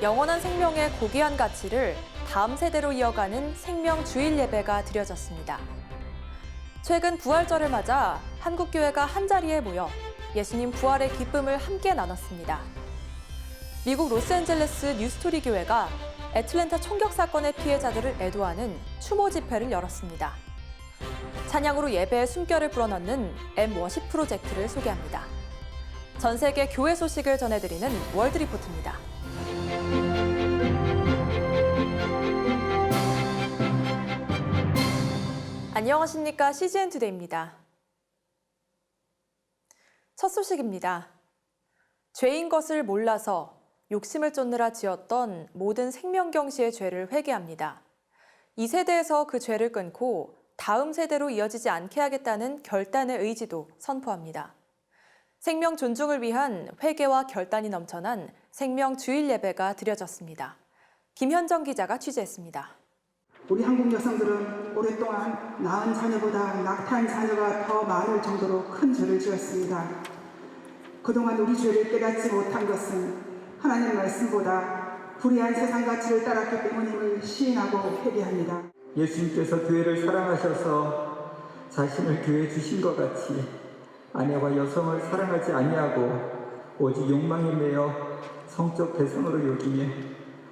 영원한 생명의 고귀한 가치를 다음 세대로 이어가는 생명주일 예배가 드려졌습니다. 최근 부활절을 맞아 한국교회가 한자리에 모여 예수님 부활의 기쁨을 함께 나눴습니다. 미국 로스앤젤레스 뉴스토리 교회가 애틀랜타 총격 사건의 피해자들을 애도하는 추모 집회를 열었습니다. 찬양으로 예배의 숨결을 불어넣는 M 워십 프로젝트를 소개합니다. 전 세계 교회 소식을 전해드리는 월드리포트입니다. 안녕하십니까? CGN투데이입니다. 첫 소식입니다. 죄인 것을 몰라서 욕심을 쫓느라 지었던 모든 생명경시의 죄를 회개합니다. 이 세대에서 그 죄를 끊고 다음 세대로 이어지지 않게 하겠다는 결단의 의지도 선포합니다. 생명 존중을 위한 회개와 결단이 넘쳐난 생명주일 예배가 드려졌습니다. 김현정 기자가 취재했습니다. 우리 한국 여성들은 오랫동안 낳은 자녀보다 낙태한 자녀가 더 많을 정도로 큰 죄를 지었습니다. 그동안 우리 죄를 깨닫지 못한 것은 하나님 말씀보다 불의한 세상 가치를 따랐기 때문임을 시인하고 회개합니다. 예수님께서 교회를 사랑하셔서 자신을 교회에 주신 것 같이 아내와 여성을 사랑하지 아니하고 오직 욕망에 매여 성적 개성으로 여기며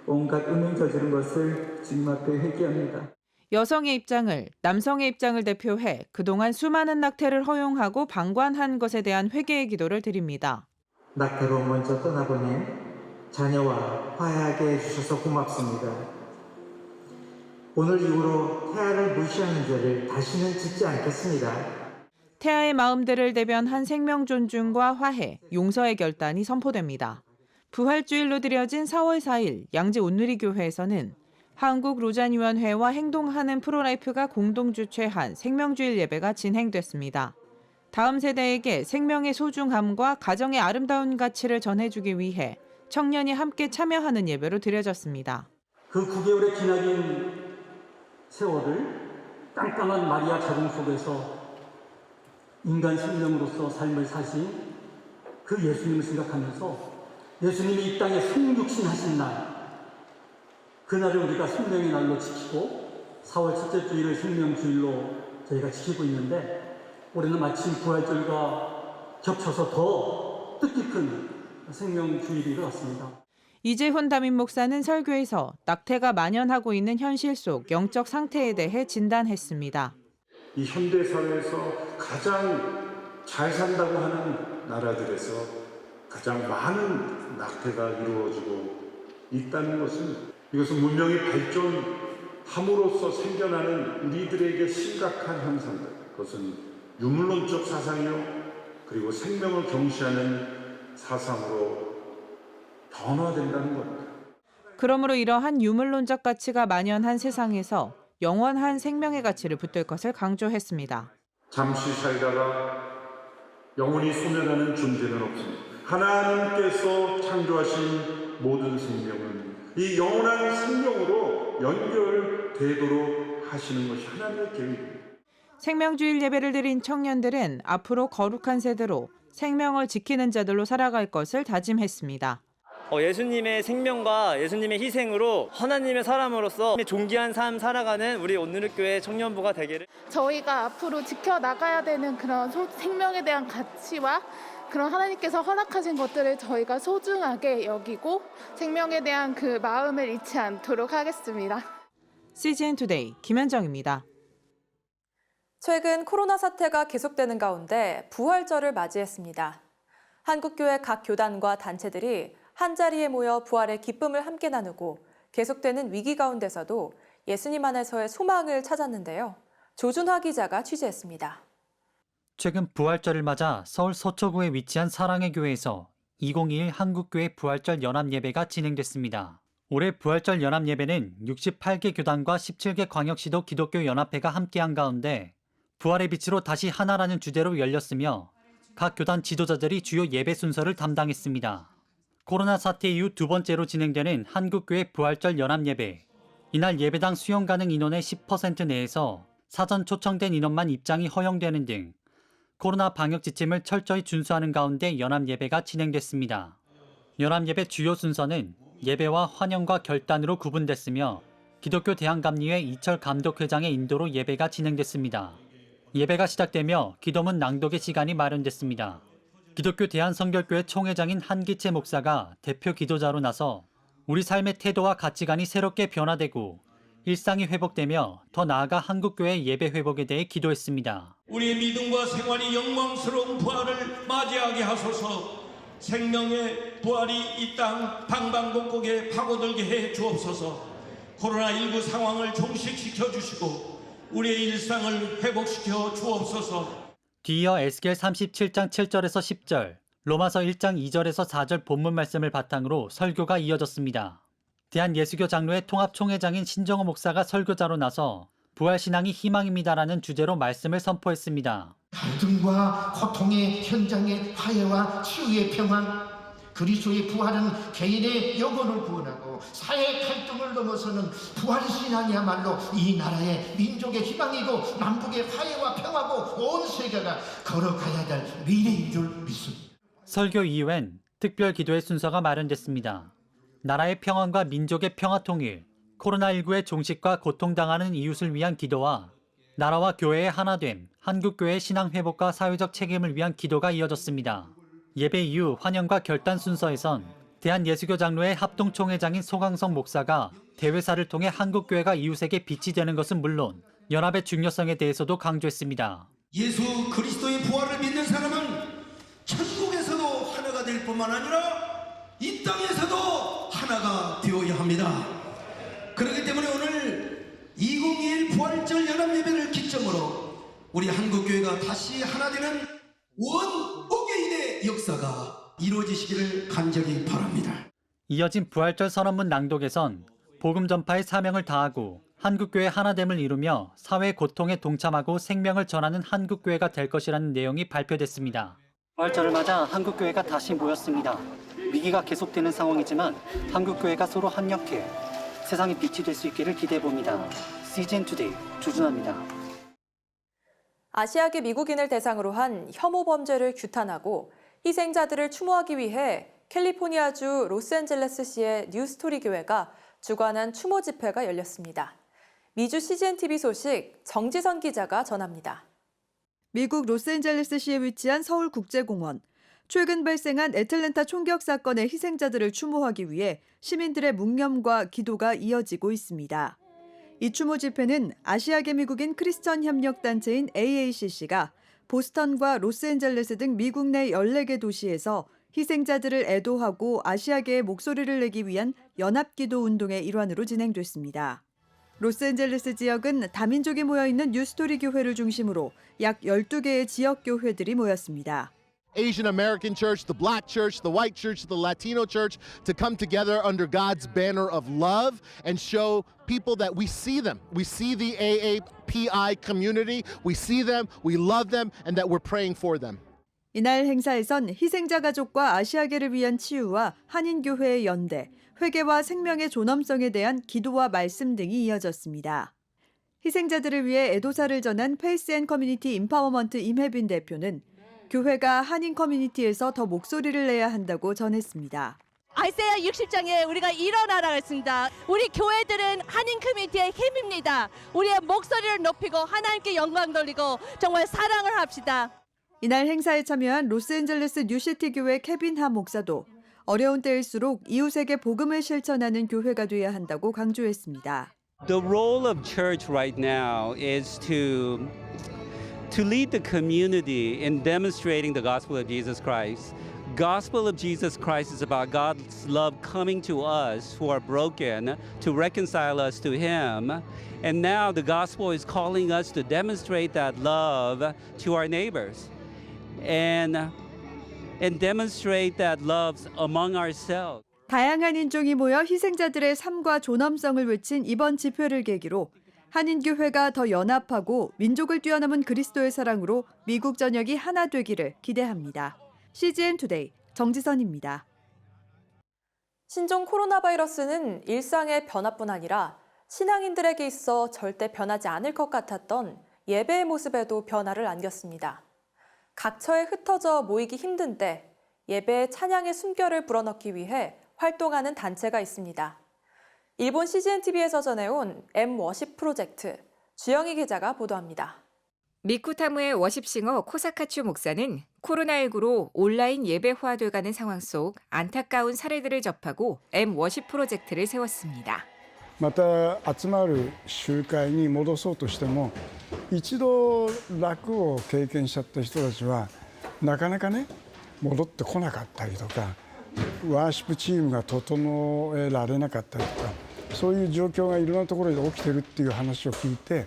온갖 음행 저지른 것을 주님 앞에 회개합니다. 여성의 입장을, 남성의 입장을 대표해 그동안 수많은 낙태를 허용하고 방관한 것에 대한 회개의 기도를 드립니다. 낙태로 먼저 떠나보내 자녀와 화해하게 해주셔서 고맙습니다. 오늘 이후로 태아를 무시하는 죄를 다시는 짓지 않겠습니다. 태아의 마음들을 대변한 생명 존중과 화해, 용서의 결단이 선포됩니다. 부활주일로 드려진 4월 4일 양재 온누리교회에서는 한국 로잔위원회와 행동하는 프로라이프가 공동 주최한 생명주일 예배가 진행됐습니다. 다음 세대에게 생명의 소중함과 가정의 아름다운 가치를 전해주기 위해 청년이 함께 참여하는 예배로 드려졌습니다. 그 9개월의 기나긴 세월을 깜깜한 마리아 자궁 속에서 인간 생명으로서 삶을 사신 그 예수님을 생각하면서 예수님이 이 땅에 성육신하신 날, 그날을 우리가 생명의 날로 지키고 4월 첫째 주일을 생명주일로 저희가 지키고 있는데 올해는 마침 부활절과 겹쳐서 더 뜻깊은 생명주일이 되었습니다. 이재훈 담임 목사는 설교에서 낙태가 만연하고 있는 현실 속 영적 상태에 대해 진단했습니다. 이 현대 사회에서 가장 잘 산다고 하는 나라들에서 가장 많은 낙태가 이루어지고 있다는 것은 이것은 문명이 발전함으로써 생겨나는 우리들에게 심각한 현상들, 그것은 유물론적 사상이요 그리고 생명을 경시하는 사상으로 변화된다는 겁니다. 그러므로 이러한 유물론적 가치가 만연한 세상에서 영원한 생명의 가치를 붙들 것을 강조했습니다. 잠시 살다가 영원히 소멸하는 존재는 없습니다. 하나님께서 창조하신 모든 생명은 이 영원한 생명으로 연결되도록 하시는 것이 하나님의 계획입니다. 생명주일 예배를 드린 청년들은 앞으로 거룩한 세대로 생명을 지키는 자들로 살아갈 것을 다짐했습니다. 예수님의 생명과 예수님의 희생으로 하나님의 사람으로서 존귀한 삶 살아가는 우리 온누리교회 청년부가 되기를. 저희가 앞으로 지켜나가야 되는 그런 생명에 대한 가치와 그런 하나님께서 허락하신 것들을 저희가 소중하게 여기고 생명에 대한 그 마음을 잃지 않도록 하겠습니다. CGN투데이 김현정입니다. 최근 코로나 사태가 계속되는 가운데 부활절을 맞이했습니다. 한국교회 각 교단과 단체들이 한자리에 모여 부활의 기쁨을 함께 나누고 계속되는 위기 가운데서도 예수님 안에서의 소망을 찾았는데요. 조준화 기자가 취재했습니다. 최근 부활절을 맞아 서울 서초구에 위치한 사랑의 교회에서 2021 한국교회 부활절 연합예배가 진행됐습니다. 올해 부활절 연합예배는 68개 교단과 17개 광역시도 기독교 연합회가 함께한 가운데 부활의 빛으로 다시 하나라는 주제로 열렸으며 각 교단 지도자들이 주요 예배 순서를 담당했습니다. 코로나 사태 이후 두 번째로 진행되는 한국교회 부활절 연합예배. 이날 예배당 수용 가능 인원의 10% 내에서 사전 초청된 인원만 입장이 허용되는 등 코로나 방역 지침을 철저히 준수하는 가운데 연합예배가 진행됐습니다. 연합예배 주요 순서는 예배와 환영과 결단으로 구분됐으며 기독교 대한감리회 이철 감독회장의 인도로 예배가 진행됐습니다. 예배가 시작되며 기도문 낭독의 시간이 마련됐습니다. 기독교 대한성결교회 총회장인 한기채 목사가 대표 기도자로 나서 우리 삶의 태도와 가치관이 새롭게 변화되고 일상이 회복되며 더 나아가 한국교회 예배 회복에 대해 기도했습니다. 우리의 믿음과 생활이 영광스러운 부활을 맞이하게 하소서. 생명의 부활이 이 땅 방방곡곡에 파고들게 해 주옵소서. 코로나19 상황을 종식시켜 주시고 우리의 일상을 회복시켜 주옵소서. 뒤이어 에스겔 37장 7절에서 10절, 로마서 1장 2절에서 4절 본문 말씀을 바탕으로 설교가 이어졌습니다. 대한예수교 장로회 통합총회장인 신정호 목사가 설교자로 나서 부활신앙이 희망입니다라는 주제로 말씀을 선포했습니다. 갈등과 고통의 현장의 화해와 치유의 평안, 그리스도의 부활은 개인의 영혼을 구원하고 사회 갈등을 넘어서는 부활신앙이야말로 이 나라의 민족의 희망이고 남북의 화해와 평화고 온 세계가 걸어가야 될 미래인 줄 믿습니다. 설교 이후엔 특별 기도의 순서가 마련됐습니다. 나라의 평안과 민족의 평화 통일, 코로나19의 종식과 고통당하는 이웃을 위한 기도와 나라와 교회의 하나됨, 한국교회의 신앙 회복과 사회적 책임을 위한 기도가 이어졌습니다. 예배 이후 환영과 결단 순서에선 대한예수교 장로회 합동총회장인 소강성 목사가 대회사를 통해 한국교회가 이웃에게 빛이 되는 것은 물론 연합의 중요성에 대해서도 강조했습니다. 예수 그리스도의 부활을 믿는 사람은 천국에서도 하나가 될 뿐만 아니라 이 땅에서도 하나가 되어야 합니다. 그렇기 때문에 오늘 2021 부활절 연합예배를 기점으로 우리 한국교회가 다시 하나 되는 원오개인의 역사가 이루어지시기를 간절히 바랍니다. 이어진 부활절 선언문 낭독에선 복음 전파의 사명을 다하고 한국교회 하나됨을 이루며 사회 고통에 동참하고 생명을 전하는 한국교회가 될 것이라는 내용이 발표됐습니다. 부활절을 맞아 한국교회가 다시 모였습니다. 위기가 계속되는 상황이지만 한국교회가 서로 합력해 세상의 빛이 될 수 있기를 기대해봅니다. CGN 투데이 주준하입니다. 아시아계 미국인을 대상으로 한 혐오 범죄를 규탄하고 희생자들을 추모하기 위해 캘리포니아주 로스앤젤레스시의 뉴스토리 교회가 주관한 추모 집회가 열렸습니다. 미주 CGN-TV 소식 정지선 기자가 전합니다. 미국 로스앤젤레스시에 위치한 서울국제공원. 최근 발생한 애틀랜타 총격 사건의 희생자들을 추모하기 위해 시민들의 묵념과 기도가 이어지고 있습니다. 이 추모 집회는 아시아계 미국인 크리스천 협력단체인 AACC가 보스턴과 로스앤젤레스 등 미국 내 14개 도시에서 희생자들을 애도하고 아시아계의 목소리를 내기 위한 연합기도 운동의 일환으로 진행됐습니다. 로스앤젤레스 지역은 다민족이 모여있는 뉴스토리 교회를 중심으로 약 12개의 지역 교회들이 모였습니다. Asian American church, the black church, the white church, the Latino church to come together under God's banner of love and show people that we see them. We see the AAPI community, we see them, we love them, and that we're praying for them. 이날 행사에선 희생자 가족과 아시아계를 위한 치유와 한인교회의 연대, 회개와 생명의 존엄성에 대한 기도와 말씀 등이 이어졌습니다. 희생자들을 위해 애도사를 전한 페이스 앤 커뮤니티 임파워먼트 임혜빈 대표는 교회가 한인 커뮤니티에서 더 목소리를 내야 한다고 전했습니다. 아이사야 60장에 우리가 일어나라 했습니다. 우리 교회들은 한인 커뮤니티의 힘입니다. 우리의 목소리를 높이고 하나님께 영광 돌리고 정말 사랑을 합시다. 이날 행사에 참여한 로스앤젤레스 뉴시티 교회 케빈 하 목사도 어려운 때일수록 이웃에게 복음을 실천하는 교회가 돼야 한다고 강조했습니다. The role of church right now is to lead the community in demonstrating the gospel of Jesus Christ. Gospel of Jesus Christ is about God's love coming to us who are broken to reconcile us to him. And now the gospel is calling us to demonstrate that love to our neighbors and demonstrate that love among ourselves. 다양한 인종이 모여 희생자들의 삶과 존엄성을 외친 이번 집회를 계기로 한인교회가 더 연합하고 민족을 뛰어넘은 그리스도의 사랑으로 미국 전역이 하나 되기를 기대합니다. CGN 투데이 정지선입니다. 신종 코로나 바이러스는 일상의 변화뿐 아니라 신앙인들에게 있어 절대 변하지 않을 것 같았던 예배의 모습에도 변화를 안겼습니다. 각처에 흩어져 모이기 힘든 때 예배의 찬양의 숨결을 불어넣기 위해 활동하는 단체가 있습니다. 일본 CGN-TV에서 전해온 M 워십 프로젝트, 주영희 기자가 보도합니다. 미쿠타무의 워십싱어 코사카추 목사는 코로나19로 온라인 예배화돼가는 상황 속 안타까운 사례들을 접하고 M 워십 프로젝트를 세웠습니다. また集まる集会に戻そうとしても一度楽を経験しちゃった人たちはなかなかね戻ってこなかったりとかワーシップチームが整えられなかったりとかそういう状況がいろんなところで起きてるっていう話を聞いて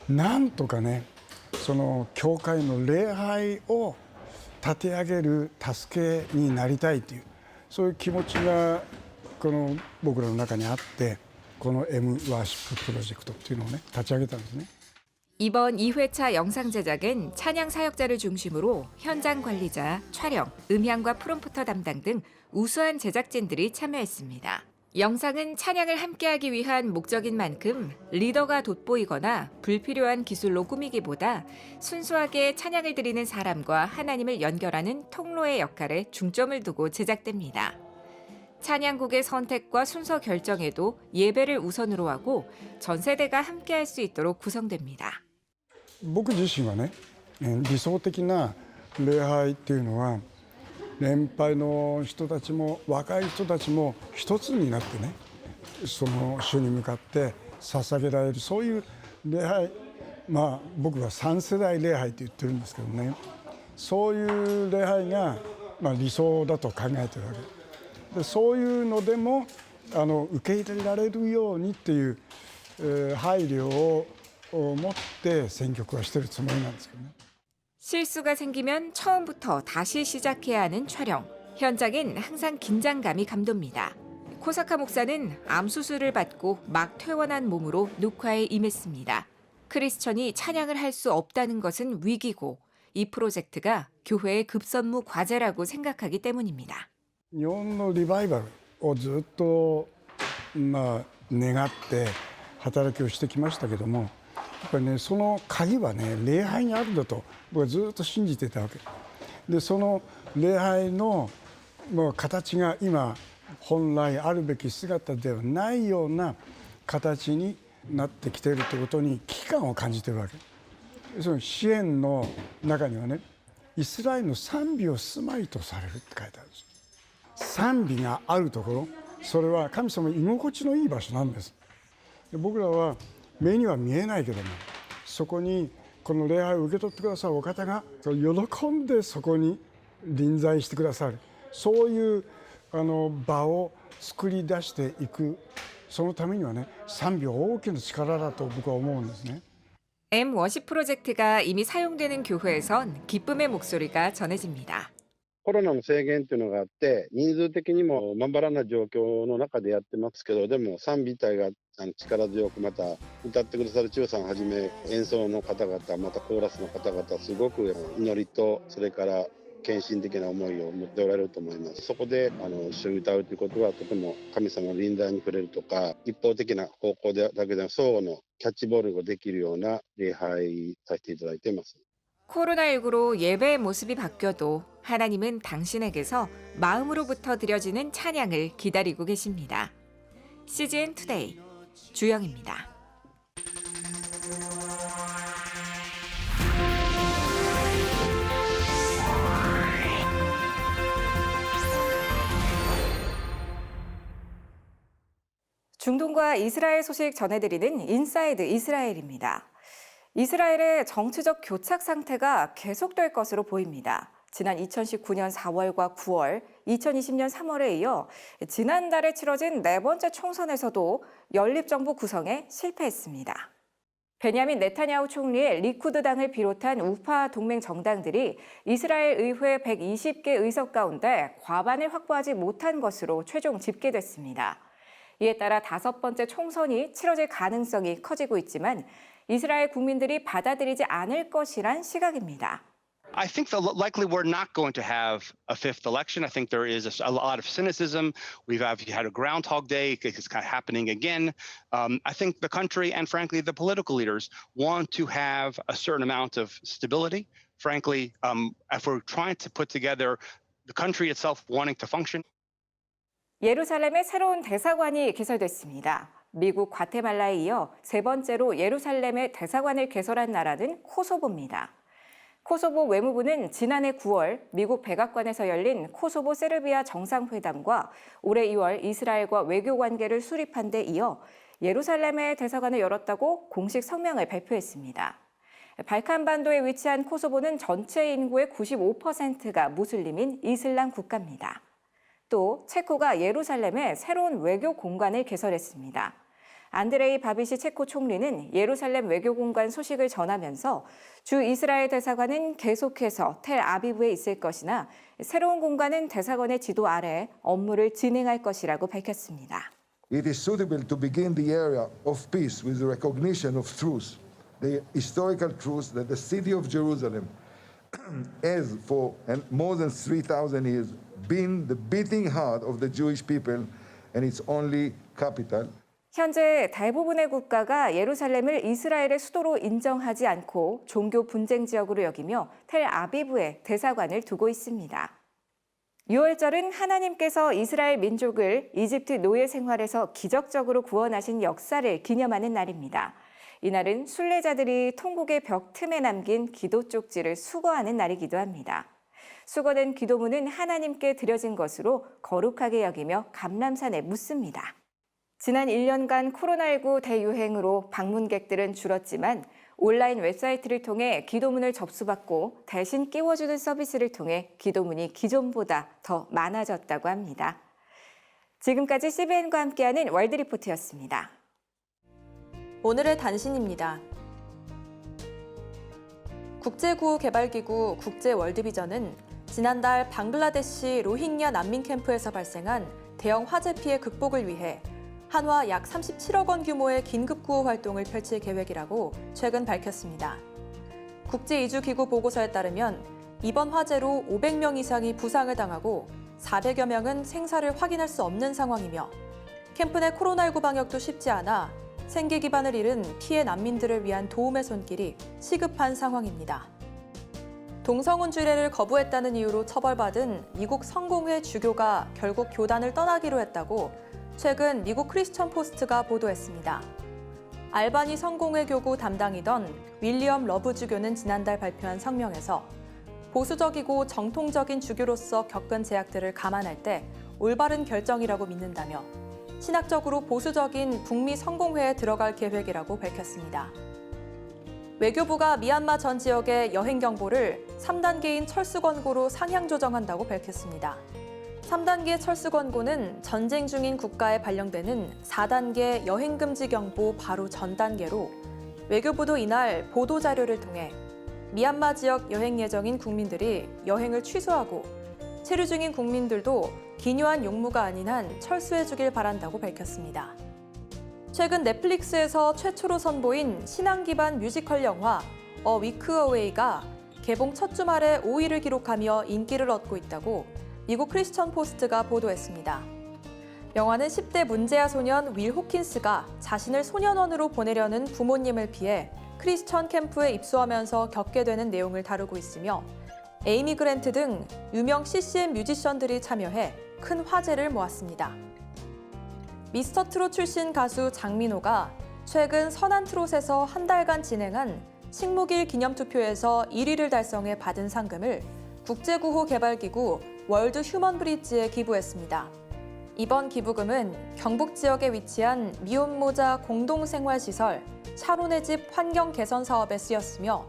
なんとかねその教会の礼拝を立て上げる助けになりたいというそういう気持ちがこの僕らの中にあって。 この Mワーシッププロジェクトっていうのをね立ち上げたんですね. 이번 2회차 영상 제작은 찬양 사역자를 중심으로 현장 관리자, 촬영, 음향과 프롬프터 담당 등 우수한 제작진들이 참여했습니다. 영상은 찬양을 함께하기 위한 목적인 만큼 리더가 돋보이거나 불필요한 기술로 꾸미기보다 순수하게 찬양을 드리는 사람과 하나님을 연결하는 통로의 역할에 중점을 두고 제작됩니다. 찬양곡의 선택과 순서 결정에도 예배를 우선으로 하고 전 세대가 함께할 수 있도록 구성됩니다. 僕自身はね、理想的な礼拝っていうのは年配の人たちも若い人たちも一つになってね、その主に向かって捧げられるそういう礼拝、まあ僕は3世代礼拝って言ってるんですけどね、そういう礼拝が理想だと考えてるわけ。 でそういうのでも受け入れられるようにっていう、配慮を持って選曲はしてるつもりなんですけどね. 실수가 생기면 처음부터 다시 시작해야 하는 촬영. 현장엔 항상 긴장감이 감돕니다. 코사카 목사는 암 수술을 받고 막 퇴원한 몸으로 녹화에 임했습니다. 크리스천이 찬양을 할 수 없다는 것은 위기고 이 프로젝트가 교회의 급선무 과제라고 생각하기 때문입니다. 日本のリバイバルをずっと願って働きをしてきましたけども、やっぱりねその鍵はね礼拝にあるんだと僕はずっと信じてたわけで、その礼拝の形が今本来あるべき姿ではないような形になってきているということに危機感を感じているわけ。その支援の中にはね、イスラエルの賛美を住まいとされるって書いてあるんです。 賛美があるところ、それは神様に居心地のいい場所なんです。で僕らは目には見えないけども、そこにこの礼拝を受け取ってくださるお方が喜んでそこに臨在してくださる、そういう場を作り出していく、そのためにはね、賛美は大きな力だと僕は思うんですね。 M 워십 프로젝트가 이미 사용되는 교회에선 기쁨의 목소리가 전해집니다. コロナの制限というのがあって、人数的にもまんばらな状況の中でやってますけど、でも賛美隊が力強くまた歌ってくださる千代さんはじめ演奏の方々、またコーラスの方々、すごく祈りとそれから献身的な思いを持っておられると思います。そこで一緒に歌うということはとても神様の臨在に触れるとか、一方的な方向だけでなく相互のキャッチボールができるような礼拝させていただいています。 코로나19로 예배의 모습이 바뀌어도 하나님은 당신에게서 마음으로부터 드려지는 찬양을 기다리고 계십니다. CGN 투데이 주영입니다. 중동과 이스라엘 소식 전해드리는 인사이드 이스라엘입니다. 이스라엘의 정치적 교착 상태가 계속될 것으로 보입니다. 지난 2019년 4월과 9월, 2020년 3월에 이어 지난달에 치러진 네 번째 총선에서도 연립정부 구성에 실패했습니다. 베냐민 네타냐후 총리의 리쿠드당을 비롯한 우파 동맹 정당들이 이스라엘 의회 120개 의석 가운데 과반을 확보하지 못한 것으로 최종 집계됐습니다. 이에 따라 다섯 번째 총선이 치러질 가능성이 커지고 있지만 이스라엘 국민들이 받아들이지 않을 것이란 시각입니다. I think likely we're not going to have a fifth election. I think there is a lot of cynicism. We've had a Groundhog Day. It's kind of happening again. I think the country and, frankly, the political leaders want to have a certain amount of stability. Frankly, if we're trying to put together the country itself wanting to function. 예루살렘에 새로운 대사관이 개설됐습니다. 미국 과테말라에 이어 세 번째로 예루살렘에 대사관을 개설한 나라는 코소보입니다. 코소보 외무부는 지난해 9월 미국 백악관에서 열린 코소보 세르비아 정상회담과 올해 2월 이스라엘과 외교 관계를 수립한 데 이어 예루살렘에 대사관을 열었다고 공식 성명을 발표했습니다. 발칸반도에 위치한 코소보는 전체 인구의 95%가 무슬림인 이슬람 국가입니다. 또 체코가 예루살렘에 새로운 외교 공간을 개설했습니다. 안드레이 바비시 체코 총리는 예루살렘 외교 공간 소식을 전하면서 주 이스라엘 대사관은 계속해서 텔아비브에 있을 것이나 새로운 공간은 대사관의 지도 아래 업무를 진행할 것이라고 밝혔습니다. It is suitable to begin the era of peace with the recognition of truth, the historical truth that the city of Jerusalem has for more than 3,000 years been the beating heart of the Jewish people and its only capital. 현재 대부분의 국가가 예루살렘을 이스라엘의 수도로 인정하지 않고 종교 분쟁 지역으로 여기며 텔아비브에 대사관을 두고 있습니다. 6월절은 하나님께서 이스라엘 민족을 이집트 노예 생활에서 기적적으로 구원하신 역사를 기념하는 날입니다. 이날은 순례자들이 통곡의 벽 틈에 남긴 기도 쪽지를 수거하는 날이기도 합니다. 수거된 기도문은 하나님께 드려진 것으로 거룩하게 여기며 감람산에 묻습니다. 지난 1년간 코로나19 대유행으로 방문객들은 줄었지만 온라인 웹사이트를 통해 기도문을 접수받고 대신 끼워주는 서비스를 통해 기도문이 기존보다 더 많아졌다고 합니다. 지금까지 CBN과 함께하는 월드리포트였습니다. 오늘의 단신입니다. 국제구호개발기구 국제월드비전은 지난달 방글라데시 로힝야 난민 캠프에서 발생한 대형 화재 피해 극복을 위해 한화 약 37억 원 규모의 긴급구호 활동을 펼칠 계획이라고 최근 밝혔습니다. 국제이주기구 보고서에 따르면 이번 화재로 500명 이상이 부상을 당하고 400여 명은 생사를 확인할 수 없는 상황이며 캠프 내 코로나19 방역도 쉽지 않아 생계 기반을 잃은 피해 난민들을 위한 도움의 손길이 시급한 상황입니다. 동성혼 주례를 거부했다는 이유로 처벌받은 미국 성공회 주교가 결국 교단을 떠나기로 했다고 최근 미국 크리스천 포스트가 보도했습니다. 알바니 성공회 교구 담당이던 윌리엄 러브 주교는 지난달 발표한 성명에서 보수적이고 정통적인 주교로서 겪은 제약들을 감안할 때 올바른 결정이라고 믿는다며 신학적으로 보수적인 북미 성공회에 들어갈 계획이라고 밝혔습니다. 외교부가 미얀마 전 지역의 여행 경보를 3단계인 철수 권고로 상향 조정한다고 밝혔습니다. 3단계 철수 권고는 전쟁 중인 국가에 발령되는 4단계 여행 금지 경보 바로 전 단계로 외교부도 이날 보도 자료를 통해 미얀마 지역 여행 예정인 국민들이 여행을 취소하고 체류 중인 국민들도 기묘한 용무가 아닌 한 철수해 주길 바란다고 밝혔습니다. 최근 넷플릭스에서 최초로 선보인 신앙 기반 뮤지컬 영화 A Week Away가 개봉 첫 주말에 5위를 기록하며 인기를 얻고 있다고 미국 크리스천 포스트가 보도했습니다. 영화는 10대 문제아 소년 윌 호킨스가 자신을 소년원으로 보내려는 부모님을 피해 크리스천 캠프에 입소하면서 겪게 되는 내용을 다루고 있으며 에이미 그랜트 등 유명 CCM 뮤지션들이 참여해 큰 화제를 모았습니다. 미스터 트롯 출신 가수 장민호가 최근 선한 트롯에서 한 달간 진행한 식목일 기념투표에서 1위를 달성해 받은 상금을 국제구호개발기구 월드 휴먼 브릿지에 기부했습니다. 이번 기부금은 경북 지역에 위치한 미혼모자 공동생활시설 샤론의 집 환경 개선 사업에 쓰였으며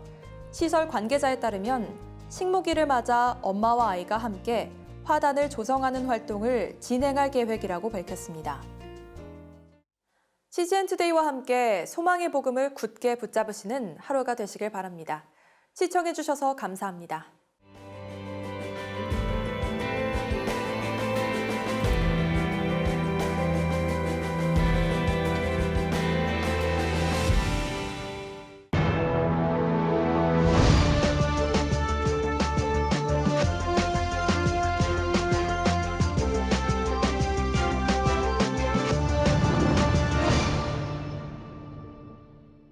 시설 관계자에 따르면 식목일을 맞아 엄마와 아이가 함께 화단을 조성하는 활동을 진행할 계획이라고 밝혔습니다. CGN투데이와 함께 소망의 복음을 굳게 붙잡으시는 하루가 되시길 바랍니다. 시청해주셔서 감사합니다.